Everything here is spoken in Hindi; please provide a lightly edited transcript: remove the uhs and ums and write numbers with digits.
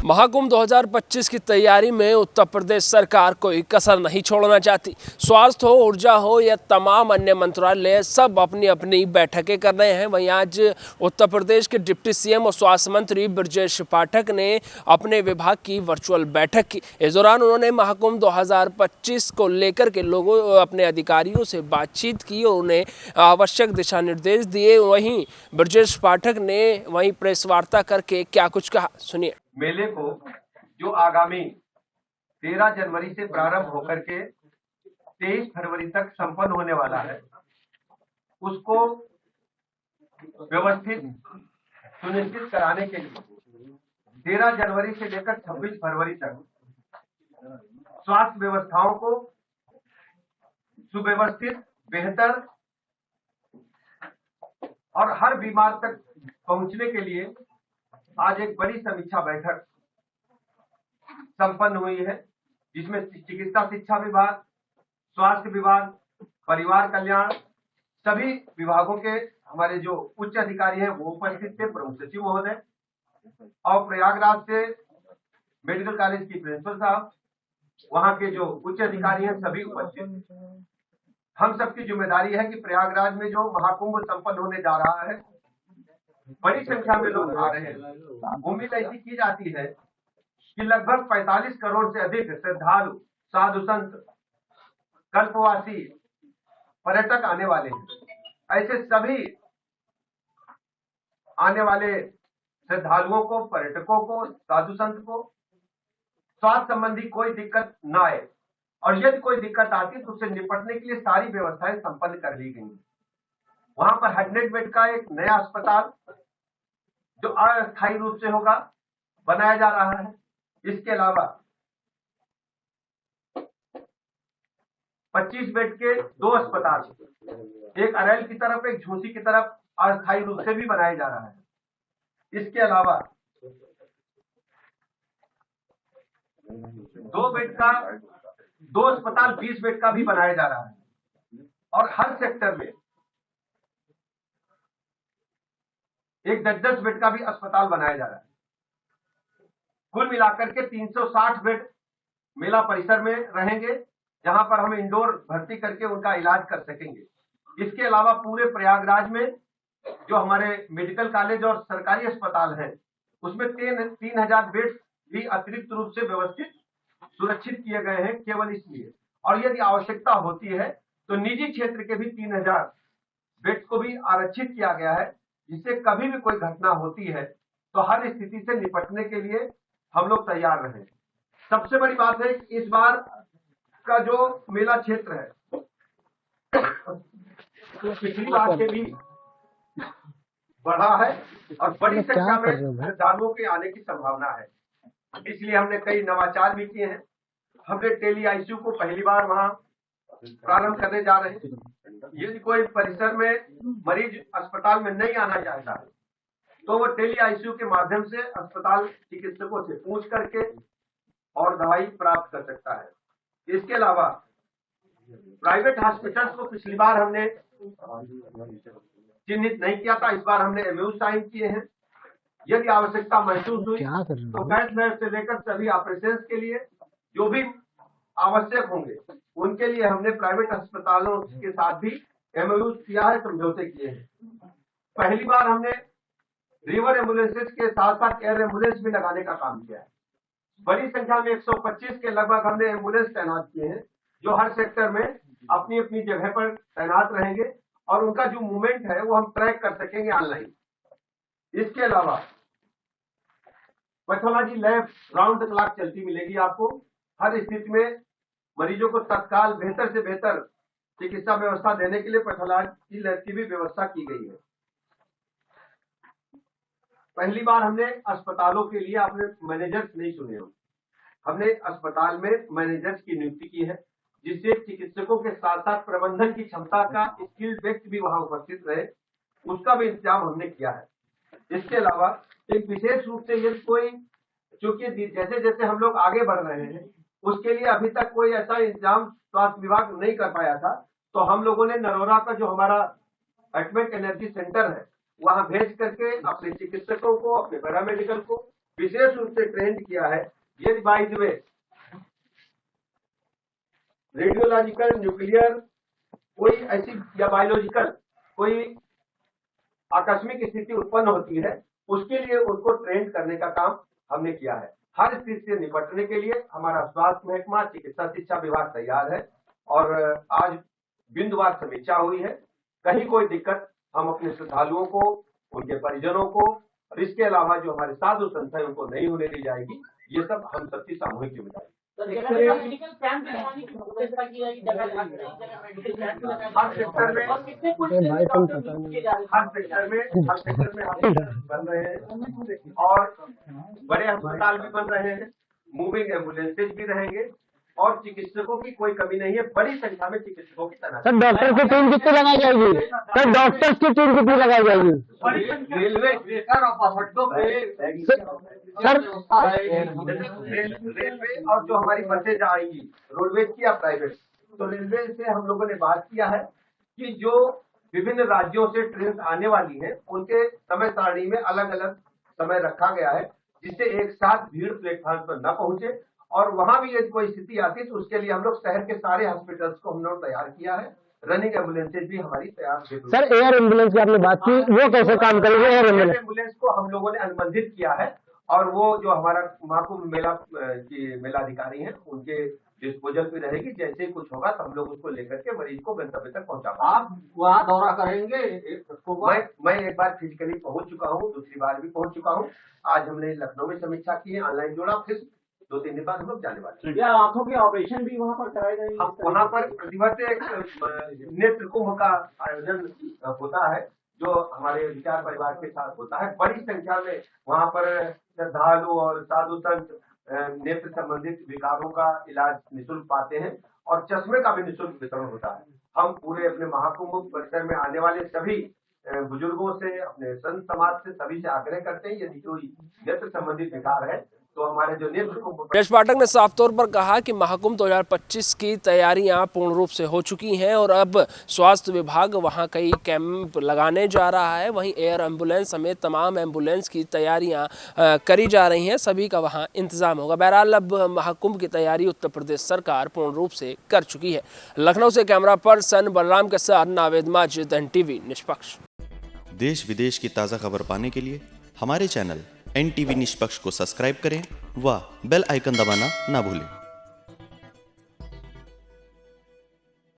महाकुंभ 2025 की तैयारी में उत्तर प्रदेश सरकार कोई कसर नहीं छोड़ना चाहती। स्वास्थ्य हो, ऊर्जा हो या तमाम अन्य मंत्रालय सब अपनी अपनी बैठकें कर रहे हैं। वहीं आज उत्तर प्रदेश के डिप्टी सीएम और स्वास्थ्य मंत्री ब्रजेश पाठक ने अपने विभाग की वर्चुअल बैठक की। इस दौरान उन्होंने महाकुंभ 2025 को लेकर के लोगों अपने अधिकारियों से बातचीत की और उन्हें आवश्यक दिशा निर्देश दिए। वहीं ब्रजेश पाठक ने वहीं प्रेस वार्ता करके क्या कुछ कहा, सुनिए। मेले को जो आगामी 13 जनवरी से प्रारंभ होकर के 23 फरवरी तक संपन्न होने वाला है, उसको व्यवस्थित सुनिश्चित कराने के लिए 13 जनवरी से लेकर 26 फरवरी तक स्वास्थ्य व्यवस्थाओं को सुव्यवस्थित, बेहतर और हर बीमार तक पहुंचने के लिए आज एक बड़ी समीक्षा बैठक संपन्न हुई है, जिसमें चिकित्सा शिक्षा विभाग, स्वास्थ्य विभाग, परिवार कल्याण, सभी विभागों के हमारे जो उच्च अधिकारी हैं वो उपस्थित थे, प्रमुख सचिव महोदय और प्रयागराज से मेडिकल कॉलेज की प्रिंसिपल साहब, वहां के जो उच्च अधिकारी हैं सभी उपस्थित। हम सबकी जिम्मेदारी है कि प्रयागराज में जो महाकुंभ संपन्न होने जा रहा है, बड़ी संख्या में लोग आ रहे हैं। उम्मीद ऐसी की जाती है कि लगभग 45 करोड़ से अधिक श्रद्धालु, साधु संत, कल्पवासी, पर्यटक आने वाले हैं। ऐसे सभी आने वाले श्रद्धालुओं को, पर्यटकों को, साधु संत को स्वास्थ्य संबंधी कोई दिक्कत न आए, और यदि कोई दिक्कत आती तो उससे निपटने के लिए सारी व्यवस्थाएं संपन्न कर ली गई। वहां पर 100 बेड का एक नया अस्पताल जो अस्थायी रूप से होगा बनाया जा रहा है। इसके अलावा 25 बेड के 2 अस्पताल, एक अरैल की तरफ, एक झूसी की तरफ, अस्थायी रूप से भी बनाया जा रहा है। इसके अलावा 2 बेड का 2 अस्पताल 20 बेड का भी बनाया जा रहा है, और हर सेक्टर में एक 10-10 बेड का भी अस्पताल बनाया जा रहा है। कुल मिलाकर के 360 बेड मेला परिसर में रहेंगे, जहां पर हम इंडोर भर्ती करके उनका इलाज कर सकेंगे। इसके अलावा पूरे प्रयागराज में जो हमारे मेडिकल कॉलेज और सरकारी अस्पताल हैं, उसमें 3000 बेड भी अतिरिक्त रूप से व्यवस्थित सुरक्षित किए गए हैं, केवल इसलिए। और यदि आवश्यकता होती है तो निजी क्षेत्र के भी 3000 बेड को भी आरक्षित किया गया है, जिससे कभी भी कोई घटना होती है तो हर स्थिति से निपटने के लिए हम लोग तैयार रहे। सबसे बड़ी बात है कि इस बार का जो मेला क्षेत्र है तो पिछली बार से भी बढ़ा है और बड़ी संख्या में श्रद्धालुओं के आने की संभावना है। इसलिए हमने कई नवाचार भी किए हैं। हमने टेली आईसीयू को पहली बार वहां प्रारंभ करने जा रहे हैं। यदि कोई परिसर में मरीज अस्पताल में नहीं आना चाहता है तो वो टेली आईसीयू के माध्यम से अस्पताल चिकित्सकों से पूछ करके और दवाई प्राप्त कर सकता है। इसके अलावा प्राइवेट हॉस्पिटल्स को पिछली बार हमने चिन्हित नहीं किया था, इस बार हमने एमओयू साइन किए हैं। यदि आवश्यकता महसूस हुई तो गैस लैब से लेकर सभी ऑपरेशन के लिए जो भी आवश्यक होंगे उनके लिए हमने प्राइवेट अस्पतालों के साथ भी एमओयू किया है, समझौते किए हैं। पहली बार हमने रिवर एम्बुलेंसेज के साथ साथ एयर एम्बुलेंस भी लगाने का काम किया है। बड़ी संख्या में 125 के लगभग हमने एम्बुलेंस तैनात किए हैं, जो हर सेक्टर में अपनी अपनी जगह पर तैनात रहेंगे और उनका जो मूवमेंट है वो हम ट्रैक कर सकेंगे ऑनलाइन। इसके अलावा pathology lab round the clock चलती मिलेगी आपको। हर स्थिति में मरीजों को तत्काल बेहतर से बेहतर चिकित्सा व्यवस्था देने के लिए पैथोलॉजी लैब की भी व्यवस्था की गई है। पहली बार हमने अस्पतालों के लिए अपने मैनेजर्स नहीं चुने, हमने अस्पताल में मैनेजर्स की नियुक्ति की है, जिससे चिकित्सकों के साथ साथ प्रबंधन की क्षमता का स्किल्ड व्यक्ति भी वहां उपस्थित रहे, उसका भी इंतजाम हमने किया है। इसके अलावा एक विशेष रूप से यदि कोई, चूंकि जैसे जैसे हम लोग आगे बढ़ रहे हैं उसके लिए अभी तक कोई ऐसा इंतजाम स्वास्थ्य विभाग नहीं कर पाया था, तो हम लोगों ने नरोरा का जो हमारा एटॉमिक एनर्जी सेंटर है वहां भेज करके अपने चिकित्सकों को, अपने पैरामेडिकल को विशेष रूप से ट्रेंड किया है। यदि by the way radiological, nuclear कोई ऐसी या बायोलॉजिकल कोई आकस्मिक स्थिति उत्पन्न होती है, उसके लिए उनको ट्रेंड करने का काम हमने किया है। हर स्थिति से निपटने के लिए हमारा स्वास्थ्य महकमा, चिकित्सा शिक्षा विभाग तैयार है और आज बिंदुवार समीक्षा हुई है। कहीं कोई दिक्कत हम अपने श्रद्धालुओं को, उनके परिजनों को और इसके अलावा जो हमारे साधु संत हैं उनको नहीं होने दी जाएगी। ये सब हम सबकी सामूहिक जिम्मेदारी। मेडिकल कैंप लगाने की व्यवस्था की जाएगी, हर सेक्टर में बन रहे हैं और बड़े अस्पताल भी बन रहे हैं, मूविंग एम्बुलेंसेज भी रहेंगे और चिकित्सकों की कोई कमी नहीं है। बड़ी संख्या में चिकित्सकों की तैनाती। सर डॉक्टर की टीम कितनी लगाई जाएगी? सर डॉक्टर्स की टीम कितनी लगाई जाएगी? रेलवे रेलवे और जो हमारी बसें जाएंगी रोडवेज की या प्राइवेट, तो रेलवे से हम लोगों ने बात किया है कि जो विभिन्न राज्यों से ट्रेन आने वाली हैं उनके समय सारणी में अलग अलग समय रखा गया है, जिससे एक साथ भीड़ प्लेटफॉर्म पर न पहुंचे। और वहां भी यदि कोई स्थिति आती तो उसके लिए हम लोग शहर के सारे हॉस्पिटल्स को हम लोग तैयार किया है। रनिंग एम्बुलेंसेज भी हमारी तैयार है। सर एयर एम्बुलेंस की आपने बात की, वो कैसे काम करेगी? एयर एम्बुलेंस को हम लोगों ने अनुबंधित किया है और वो जो हमारा महाकुंभ मेला की मेलाधिकारी हैं उनके डिस्पोजल पे रहेगी। जैसे ही कुछ होगा तो हम लोग उसको लेकर के मरीज को गंतव्य तक पहुंचा। आप वहाँ दौरा करेंगे? मैं एक बार फिजिकली पहुंच चुका हूँ, दूसरी बार भी पहुंच चुका हूँ। आज हमने लखनऊ में समीक्षा की है, ऑनलाइन जोड़ा, फिर 2-3 दिन बाद हम लोग जाने वाले हैं। क्या आंखों के ऑपरेशन भी वहाँ पर कराए जाएंगे? वहाँ पर प्रतिवर्ष नेत्र कुंभ का आयोजन होता है जो हमारे विचार परिवार के साथ होता है। बड़ी संख्या में वहाँ पर श्रद्धालु और साधु संत नेत्र संबंधित विकारों का इलाज निःशुल्क पाते हैं और चश्मे का भी निःशुल्क वितरण होता है। हम पूरे अपने महाकुंभ परिसर में आने वाले सभी बुजुर्गों से, अपने संत समाज से, सभी से आग्रह करते हैं यदि कोई नेत्र संबंधित विकार है तो हमारे जो नेत्र कुंभ। यश पाठक ने साफ तौर पर कहा कि महाकुंभ 2025 की तैयारियां पूर्ण रूप से हो चुकी हैं और अब स्वास्थ्य विभाग वहां कई कैंप लगाने जा रहा है। वहीं एयर एम्बुलेंस समेत तमाम एम्बुलेंस की तैयारियां करी जा रही हैं, सभी का वहां इंतजाम होगा। बहरहाल अब महाकुंभ की तैयारी उत्तर प्रदेश सरकार पूर्ण रूप से कर चुकी है। लखनऊ से कैमरा पर्सन बलराम के साथ नावेद माजिद, NTV निष्पक्ष। देश विदेश की ताज़ा खबर पाने के लिए हमारे चैनल NTV निष्पक्ष को सब्सक्राइब करें व बेल आइकन दबाना ना भूलें।